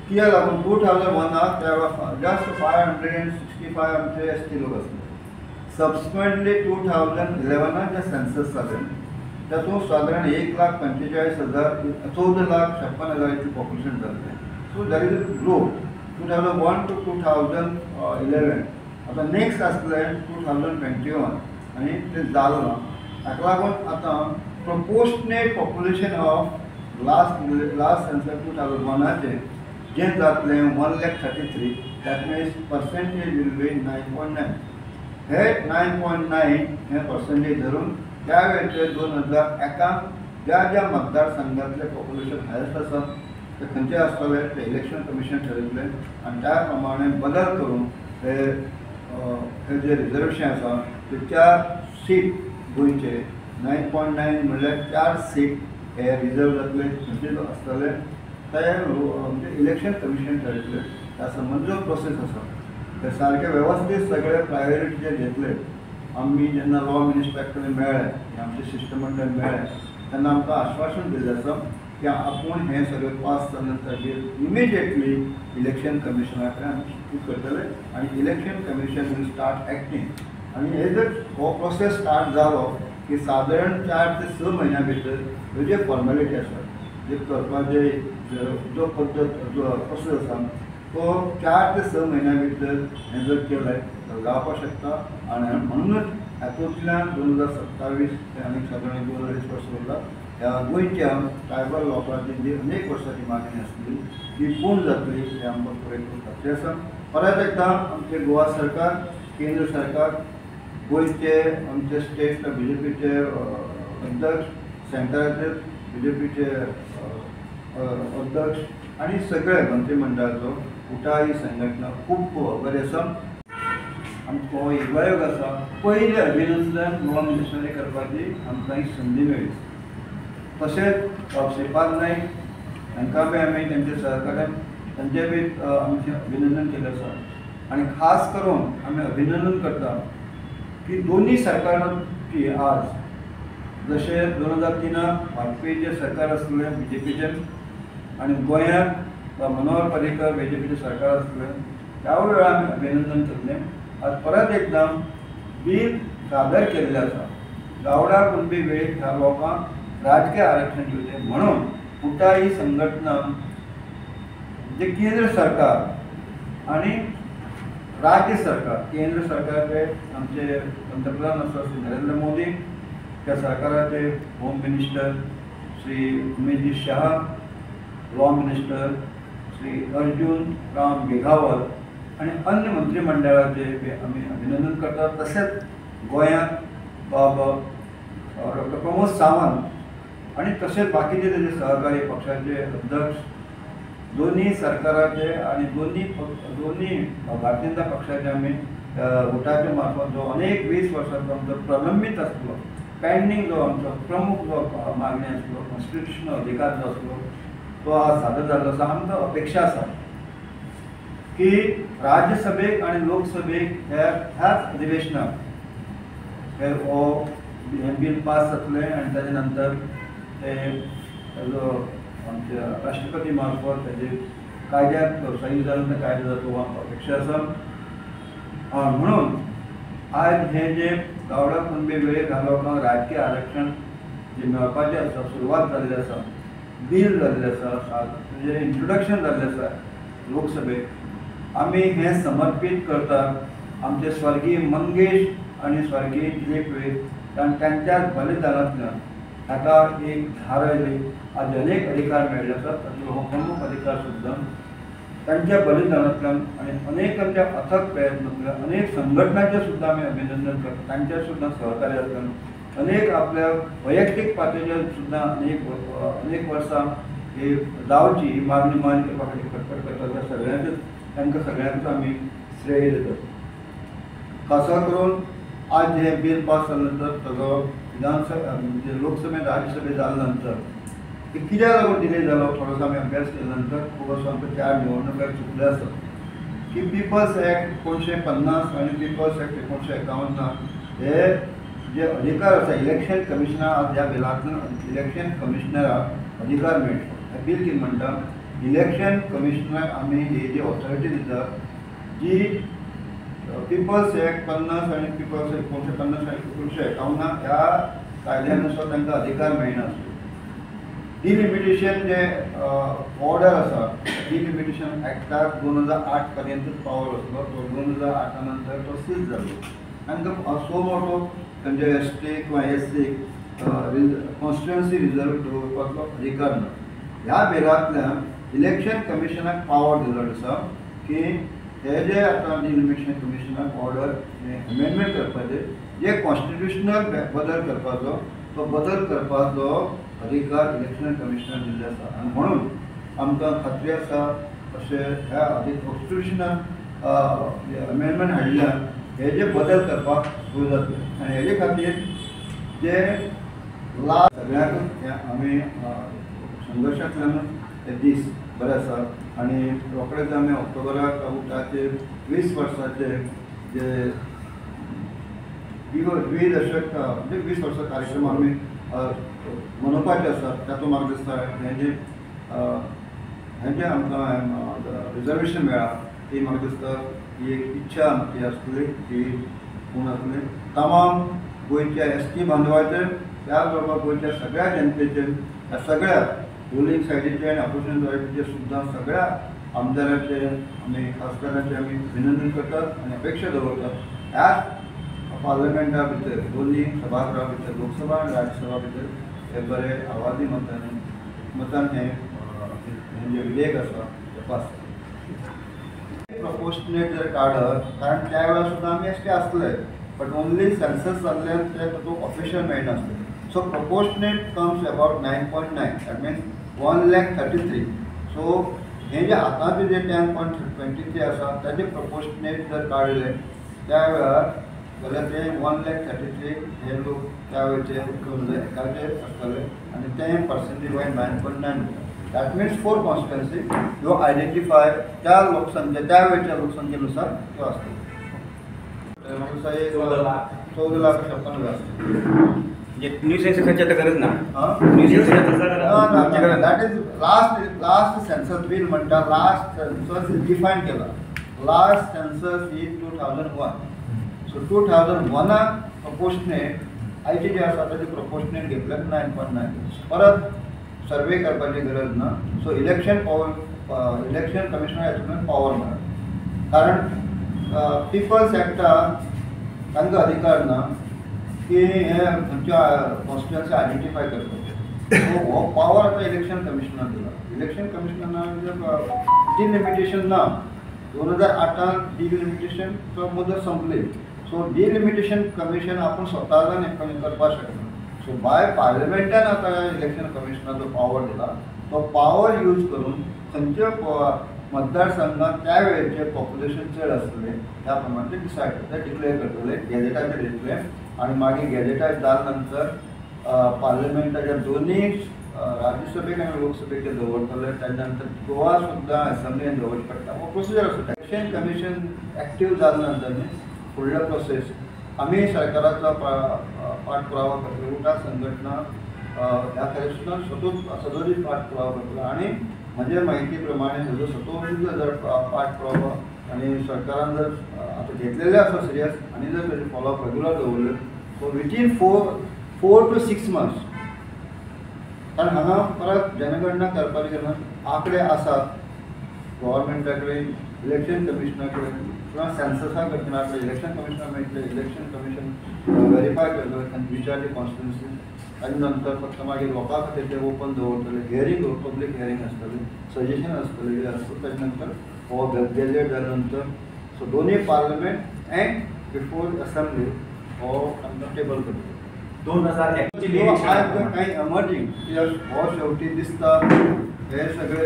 कित्याक लागून 2001 त्या जस्ट 565 आमचे एसटी लोक आसले. सबसिक्वेंटली 2011 जे सेन्सस जालें तातूंत सादारण 1,45,000 14,56,000 पॉप्युलेशन जाल्लें. So that is a growth 2001 to 2011. आतां नेक्स्ट आसलें 2021 आनी तें जालें ना. ताका लागून आतां proportionate population of last census 2001 जें जातलें 1,33,000. That means percentage will be 9.9. हे 9.9 हे पर्सेंटेज धरून त्या वेळचे 2001 ज्या मतदारसंघातले पॉप्युलेशन हायस्ट आसा ते खंयचे आसतले ते इलेक्शन कमिशन ठरयतलें आनी त्या प्रमाणे बदल करून हे जे रिजर्वेशन आसा ते 4 सीट गोंयचे 9.9 म्हणल्यार 4 सीट हे रिजर्व जातले खंयचे आसतले ते म्हणजे इलेक्शन कमिशन ठरयतलें. त्या संबंधी जो प्रोसेस आसा ते सारके वेवस्थीत सगळे प्रायोरिटी जे घेतले. आम्ही जेन्ना लॉ मिनिस्टरा कडेन मेळ्ळे आमचे शिष्टमंडळ मेळ्ळे तेन्ना आमकां आश्वासन दिल्लें आसा की आपूण हें सगळें पास जाले नंतर इमिजिएटली इलेक्शन कमिशना कडेन आमी शिफ्ट करतले आनी election commission will start acting. आनी हे जर हो प्रोसेस स्टार्ट जालो की सादारण 4 ते 6 म्हयन्या भितर ह्यो ज्यो फॉर्मेलिटी आसा जे करपाचे जो पद्दत जो प्रोसेस आसा तो 4 ते 6 म्हयन्या भितर हें जर केलें तर जावपाक शकता. आनी म्हणूनच हातूंतल्यान 2027 ते आनी सादारण 2020 वर्स उरला ह्या गोंयच्या ट्रायबल लोकांची जी अनेक वर्सांची मागणी आसली ती पूर्ण जातली हे आमकां पुराय करपाचें आसा. परत एकदां आमचे गोवा सरकार, केंद्र सरकार, गोंयचे आमचे स्टेट BJPचे अध्यक्ष, सेंटराचे BJPचे अध्यक्ष आनी सगळे मंत्रिमंडळाचो उठा ही संघटना खूब बरी आसा. आमचो योगायोग आसा पयले अभिनंदन गोवा मिनिस्टरी करपाची आमकां ही संदी मेळ्ळी. तशेंच श्रीपाद नायक हांकां बी आमी तेंचे सहकार्यान तांचें बी आमचें अभिनंदन केलें आसा. आनी खास करून आमी अभिनंदन करता की दोनी सरकारांची आज जशें 2003 वाजपेयीचें सरकार आसलें BJPचें आनी गोंयांत मनोहर पर्रीकर BJPचें सरकार आसलें त्या वेळार आमी अभिनंदन केल्लें. आज परत एकदां बील सादर केल्लें आसा. गावडा कुणबी वेळेक ह्या लोकांक राजकीय आरक्षण दिवचें म्हणून उठा ही संघटना जे केंद्र सरकार आनी राज्य सरकार, केंद्र सरकारचे आमचे पंतप्रधान आसा श्री नरेंद्र मोदी, त्या सरकाराचे home minister Shri Umesh Shah, law minister Shri Arjun Ram Meghwal आनी अन्य मंत्रिमंडळाचे आमी अभिनंदन करतात. तशेंच गोंयांत डॉक्टर प्रमोद सावंत आनी तशेंच बाकीचे तेजे सहकारी पक्षाचे अध्यक्ष दोन्ही सरकाराचे आनी दोन्ही भारतीय जनता पक्षाचे आमी उठाच्या मार्फत जो अनेक 20 वर्सांचो आमचो प्रलंबीत आसलो पेंडींग जो आमचो प्रमुख जो मागणी आसलो कॉन्स्टिट्युशनल अधिकार जो आसलो तो आज सादर जाल्लो आसा. आमकां अपेक्षा आसा की राज्यसभेक आनी लोकसभेक ह्याच अधिवेशनाक हे बील पास जातलें आनी ताजे नंतर तेजो आमच्या राष्ट्रपती मार्फत तेजे कायद्यात सही जावन ते कायदो जातो आमकां अपेक्षा आसा. म्हणून आज हे जे गावडा कुणबी वेळेक ह्या लोकांक राजकीय आरक्षण जे मेळपाचें आसा सुरवात जाल्ली आसा, बील जाल्लें आसा, तेजें इंट्रोडक्शन जाल्लें आसा लोकसभेक. आमी हें समर्पीत करतात आमचे स्वर्गीय मंगेश आनी स्वर्गीय दिलीप वेद तांच्याच बलिदानांतल्यान हाका एक धार आयली. आज अनेक अधिकार मेळ्ळे आसात तातूंतलो हो प्रमुख अधिकार सुद्दां तांच्या बलिदानांतल्यान आनी अनेकांच्या अथक प्रयत्नांतल्यान अनेक संघटनांचें सुद्दां आमी अभिनंदन करतात. तांच्या सुद्दां सहकार्यातल्यान अनेक आपल्या वैयक्तीक पातळीचेर सुद्दां अनेक वर्सां ही जावची ही मागणी मान करपा खातीर खटपट करतात. त्या सगळ्यांचेच तांकां सगळ्यांचो आमी श्रेय दितात. खासा करून आज हे बील पास जाले नंतर ताजो विधानसभा म्हणजे लोकसभेत राज्यसभेत जाले नंतर कित्याक लागून डिले जालो थोडोसो आमी अभ्यास केले नंतर खूब असो आमकां 4 निवडणुका चुकल्यो आसात की पिपल्स एक्ट 1950 आनी पिपल्स एक्ट 1951 हे जे अधिकार आसा इलेक्शन कमिशनर आज ह्या बिलांतल्यान इलेक्शन कमिशनराक अधिकार मेळटा. हे बील कितें म्हणटा इलेक्शन कमिशनर आम्ही ही जी ऑथॉरिटी दितात जी पीपल्स एक्ट 50 आणि पीपल्स 1950 आणि 1951 ह्या कायद्यानुसार तांकां अधिकार मेळना. डिलिमिटेशन जे ऑर्डर आसा डिलिमिटेशन एक्टाक 2008 पर्यंतच पावर आसलो तो 2008 नंतर तो सीज जालो आनी तो सो मोठो म्हणजे एसटी किंवा एससी कॉन्स्टिट्युएन्सी रिजर्व दवरपाचो अधिकार ना. ह्या बेरांतल्यान इलेक्शन कमिशनाक पावर दिल्लो आसा की हे जे आतां डिलिमिटेशन कमिशनाक ऑर्डर अमेंडमेंट करपाचे जे कॉन्स्टिट्युशनल बदल करपाचो तो बदल करपाचो अधिकार इलेक्शन कमिशनर दिल्ले आसा. आनी म्हणून आमकां खात्री आसा अशें ह्या कॉन्स्टिट्युशनल अमेंडमेंट हाडल्यान हे जे बदल करपाक सोय जातले. आनी हेजे खातीर जे लास्ट सगळ्यांक आमी संघर्शांतल्यानूच हे दीस बरे आसा. आनी रोखडेच आमी ऑक्टोबराक उठाचे 20 वर्साचे जे द्विदशक म्हणजे 20 वर्सां कार्यक्रम आमी मनोवपाचे आसात. तातूंत म्हाका दिसता हेंचे आमकां रिजर्वेशन मेळ्ळा ती म्हाका दिसता ही एक इच्छा आमची आसतली ती पूर्ण जातली. तमाम गोंयच्या एसटी बांदवाचे त्या बरोबर गोंयच्या सगळ्या जनतेचे ह्या सगळ्या रुलींग सायडीचे आनी ऑपोजिशन सायडीचे सुद्दां सगळ्या आमदारांचे आमी खासदारांचे आमी विनंती करतात आनी अपेक्षा दवरतात ह्याच पार्लमेंटा भितर दोन्ही सभागृहा भितर लोकसभा आनी राज्यसभा भितर हे बरे आवाजी मतान हे जे विधेयक आसा ते पास प्रपोर्शनेट जर काडत कारण त्या वेळार सुद्दां आमी एसटी आसले बट ओन्ली सेन्सस जाल्ल्यान ते तातूंत ऑफिशियल मेळनासलें. So proportionate comes about 9.9 that means 1,33,000. So हे जे आतांचे जे 10.23 आसा ताचे प्रपोर्शनेट जर काडले त्या वेळार जाल्यार ते 1,33,000 हे लोक त्या वेळचे एकाचे आसतले आनी ते percentage wise 9.9. That means 4 constituency ह्यो आयडेंटिफाय त्या लोकसंख्ये त्या वेळच्या लोकसंख्येनुसार त्यो आसतल्यो. म्हाका दिसता 14,56,000 आसतल्यो. न्यू सेन्ससाची आता गरज ना. That is last census will म्हणटा लास्ट सेन्सस डिफायन केला. Last census is 2001. So 2001 proportionate आयचे जे आसा ताचे प्रपोर्शनेट घेतले 9.9. परत सर्वे करपाची गरज ना. सो इलेक्शन कमिशनर हातूंतल्यान पावर मेळ्ळा कारण पीपल्स एक्टाक तांकां अधिकार ना की हे खंयच्या कॉन्स्टिट्युएन्सी आयडेंटिफाय करपाचे. सो हो पावर आतां इलेक्शन कमिशनाक दिला. इलेक्शन कमिशनराक डिलिमिटेशन ना. 2008 डिलिमिटेशन मुदत संपली. सो डिलिमिटेशन कमिशन आपण स्वता जावन करपाक शकना. सो बाय पार्लमेंटान आतां इलेक्शन कमिशनाचो पावर दिला. तो पावर यूज करून खंयच्या मतदारसंघात त्या वेळेचे पॉप्युलेशन चड आसतले त्या प्रमाणे ते डिसायड करता डिक्लेअर करतले गॅजेटाचेर येतले आनी मागीर गॅजेटार जाले नंतर पार्लमेंटाच्या दोन्ही राज्यसभेक आनी लोकसभेक ते दवरतले. त्या नंतर गोवा सुद्दां असेंब्लीन दवरचें पडटा. हो प्रोसिजर आसता. इलेक्शन कमिशन एक्टीव जाले नंतर फुडलो प्रोसेस आमी सरकाराचो पाठपुरावा करतले. उठा संघटना ह्या खातीर सुद्दां सदोदीत पाठपुरावा करतलो आनी म्हजे म्हायती प्रमाणे हेजो सतोदीत जर पाठपुरावा आनी सरकारान जर आतां घेतलेले आसा सिरियस आनी जर तेजे फॉलोअप रेगुलर दवरले सो विथीन 4 to 6 months कारण हांगा परत जनगणना करपाची जेन्ना आंकडे आसात गव्हर्मेंटा कडेन इलेक्शन कमिशना कडेन किंवा सेन्ससा कडेन इलेक्शन कमिशनर मेळटले. इलेक्शन कमिशन व्हेरीफाय करतले खंयच्या कॉन्स्टिट्युएन्सी ताजे नंतर फक्त मागीर लोकां खातीर ते ओपन दवरतले. हियरींग पब्लीक हियरींग आसतली सजेशन आसतलें कितें आसतलें. ताजे नंतर हो गॅजेट जाले नंतर सो दोनी पार्लमेंट एंड बिफोर असेंब्ली हो आमकां टेबल करतलो. 2001 ची इलेक्शन काही एमर्जिंग हो शेवटी दिसता हे सगळे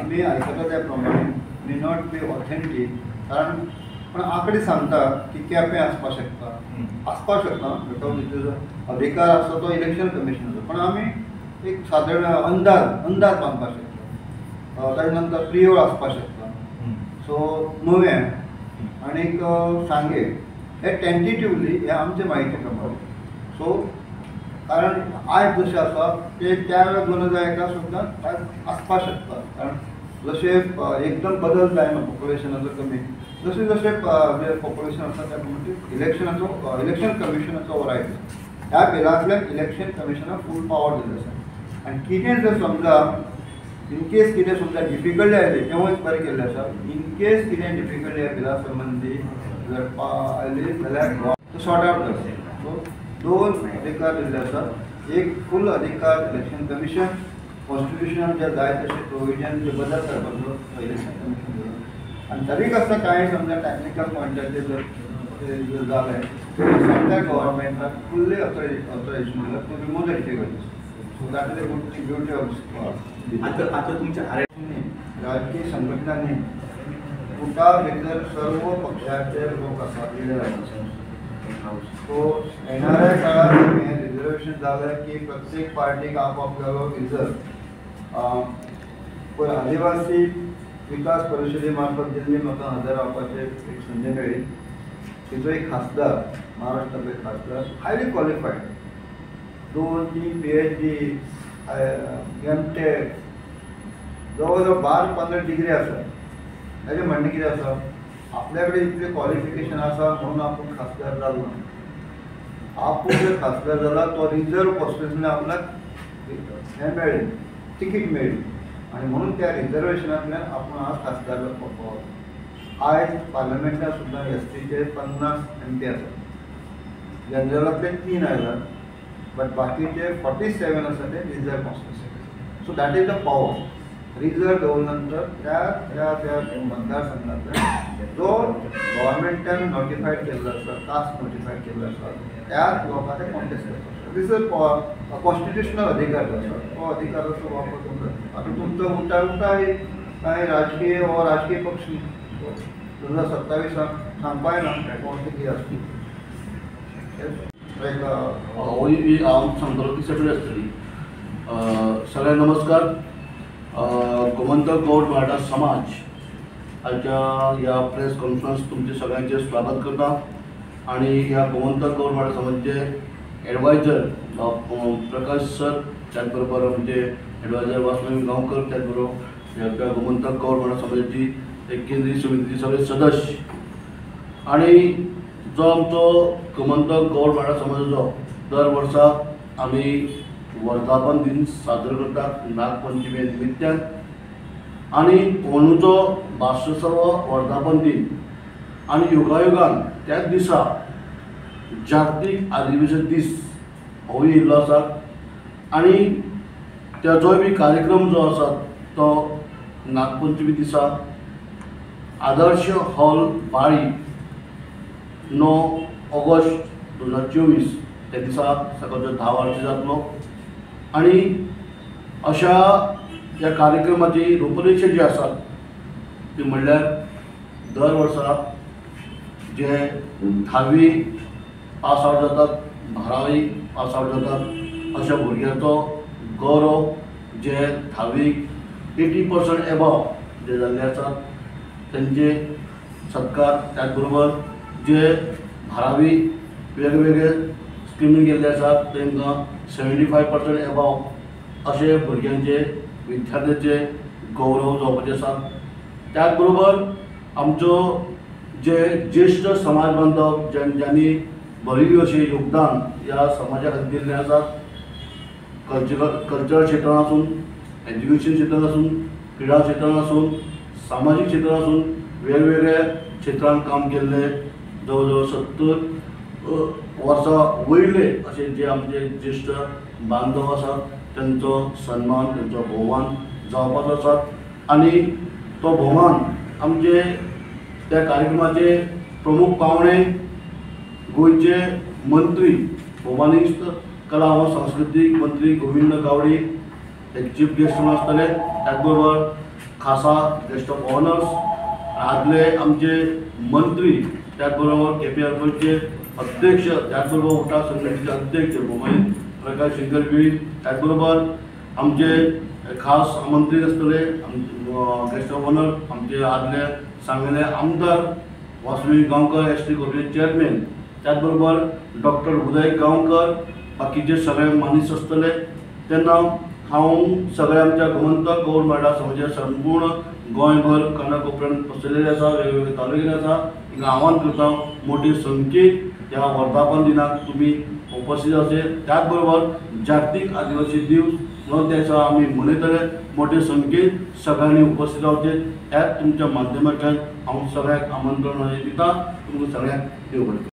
आमी आयकता त्या प्रमाणे मे नॉट बी ऑथेंटीक कारण पण आंकडे सांगता की केपें आसपाक शकता बिकॉज इट अधिकार आसा तो इलेक्शन कमिशनाचो. पण आमी एक सादारण अंदाज बांदपाक शकता. ताजे नंतर प्रियोळ आसपाक शकता. सो नुवें आनीक सांगे हे टेंटेटिवली हे आमचे म्हायती प्रमाणे. सो कारण आयज जशें आसा ते त्या वेळार 2001 सुद्दां आयज आसपाक शकता. कारण जशें एकदम बदल जायना पॉप्युलेशनाचो कमी, जशें जशें पॉप्युलेशन आसा त्या प्रमाणे इलेक्शन कमिशनाचो ओवर आयलो. ह्या बिलांतल्यान इलेक्शन कमिशनाक फूल पावर दिल्लो आसा. आनी कितें जर समजा इनकेस कितें समजा डिफिकल्टी आयली तेव्हाच बरें केल्लें आसा. इनकेस कितें डिफिकल्टी ह्या बिला संबंधी जर आयली जाल्यार सॉर्ट आउट करता. सो 2 अधिकार दिल्ले आसात. एक फूल अधिकार इलेक्शन कमिशन, कॉन्स्टिट्युशनान जे जाय तशें प्रोविजन जे बदल करपाचो इलेक्शन कमिशन दिलो. आनी तरीक आसता कांय समजा टॅक्निकल पॉयंटाचेर जर जालें सेंट्रल गव्हर्मेंटाक फुल्ली ऑथरायझेशन दिलं to remove the difficulties. So that is the beauty of आता तुमच्या राजकीय संघटनांनी फुटा भितर सर्व पक्षाचे लोक आसात लिडर आसात. सो येणाऱ्या काळात हे रिजर्वेशन जालें की प्रत्येक पार्टीक आपापलो रिजर्व पण आदिवासी विकास परिशदे मार्फत दिल्ली म्हाका हजर रावपाची एक संदी मेळ्ळी. तिजो एक खासदार महाराष्ट्राचो एक खासदार हायली क्वॉलिफायड 2-3 PhD MTech जवळ जवळ 12-15 डिग्री आसा. ताजें म्हणणें कितें आसा आपल्या कडेन इतलें क्वॉलिफिकेशन आसा म्हणून आपूण खासदार जालो. आपूण जर खासदार जाला तो रिजर्व कॉन्स्टिट्युशनान आपल्याक हें मेळ्ळें तिकीट मेळ्ळी आनी म्हणून त्या रिजर्वेशनांतल्यान आपूण आज खासदार जावपाक पावलो. आयज पार्लमेंटान सुद्दां STचे 50 MP आसात. जनरलांतले 3 आयल्यात बट बाकीचे 47 आसा ते reserve constitution. So that is the power. Reserve दवरल्यानंतर त्या मतदारसंघांतल्यान जो गव्हर्मेंटान नोटिफायड केल्लो आसा, कास्ट नोटिफायड केल्लो आसा त्याच लोकांक ते कॉन्टेस्ट करता. दीस इज कॉन्स्टिट्युशनल अधिकार जो आसा तो अधिकाराचो वापर करता. आतां तुमचो उलटा कांय राजकीय हो राजकीय पक्ष 2027 सांगपाक येना कोण कितें आसता. ही हांव सांगतलो ती सगळी आसतली. सगळ्यांक नमस्कार. गोमंतक गौड मराठा समाज हाच्या ह्या प्रेस कॉन्फरन्स तुमचे सगळ्यांचे स्वागत करता. आणि ह्या गोमंतक गौड मराठा समाजाचे एडवायझर प्रकाश सर, त्याचबरोबर म्हणजे एडवायझर वासुदेव गांवकर, त्याचबरोबर ह्या गोमंतक गौड मराठा समाजाची एक केंद्रीय समितीचे सगळे सदस्य आणि जो आमचो गोमंतक गौड मराठा समाजाचो दर वर्सा आमी वर्धापन दिन साजरो करतात नागपंचमी निमित्यान. आणि अंदूचो 62वो वर्धापन दिन आणि योगायोगान त्याच दिसा जागतीक आदिवासी दीस होय येयल्लो आसा. आणि त्याचो बी कार्यक्रम जो आसा तो नागपंचमी दिसा आदर्श हॉल बाळी 9 ऑगस्ट 2024 त्या दिसा सकाळचो 10 वरांचेर जातलो. आणि अशा ह्या कार्यक्रमाची रूपरेषा जी आसा ती म्हणल्यार दर वर्सा जे 10वी पास आउट जातात, 12वी पास आउट जातात अशा भुरग्यांचो गौरव जे 10वीक 80% एबव जे जाल्ले आसात त्यांचे सत्कार. त्याचबरोबर जे 12वी वेगवेगळे स्किमी गेल्ले आसात तांकां 75% एबव अशे भुरग्यांचे विद्यार्थ्यांचे गौरव जावपाचे आसा. त्याचबरोबर आमचो जे ज्येष्ठ समाज बांधव ज्यांनी भरीव अशें योगदान ह्या समाजा खातीर दिल्लें आसात. कल्चरल क्षेत्रांत आसून, एज्युकेशन क्षेत्रांत आसून, क्रीडा क्षेत्रांत आसून, सामाजीक क्षेत्रांत आसून वेगवेगळ्या क्षेत्रांत काम केल्ले जवळ जवळ 70 वर्सां वयले असे जे आमचे ज्येष्ठ बांधव आसात त्यांचो सन्मान, त्यांचो भोवमान जावपाचो आसा. आणि तो भोवमान आमचे त्या कार्यक्रमाचे प्रमुख पावणे गोयचे मंत्री भोवमानिस्ट कला व सांस्कृतिक मंत्री गोविंद गावडे हे चीफ गेस्ट म्हणून आसतले. त्याचबरोबर खासा गेस्ट ऑफ ऑनर्स आदले आमचे मंत्री, त्याचबरोबर KPRPचे अध्यक्ष, त्याचबरोबर उठा संघटनेचे अध्यक्ष भोवमानी प्रकाश शंकरगिरी, त्याचबरोबर आमचे खास आमंत्रित आसतले गेस्ट ऑफ ऑनर आमचे आदले सांगले आमदार Vasudev Gaonkar ST corporation chairman, त्याचबरोबर डॉक्टर उदय गांवकर बाकीचे सगळे मनीस आसतले तेन्ना हांव सगळ्या आमच्या गोमंतक गौड मराठा समाजाच्या संपूर्ण गोंयभर कानाकोपऱ्यान पसरलेले आसा, वेगवेगळे तालुक्यान आसा. हिंगा आव्हान करता मोठी संख्येन ह्या वर्धापन दिनाक तुमी उपस्थित असेल. त्याच बरोबर जागतीक आदिवासी दिवस हो दिसा आमी मनयतले. मोठे संख्येन सगळ्यांनी उपस्थित रावचे ह्याच तुमच्या माध्यमांतल्यान हांव सगळ्यांक आमंत्रण दिता. तुमकां सगळ्यांक देव बरें.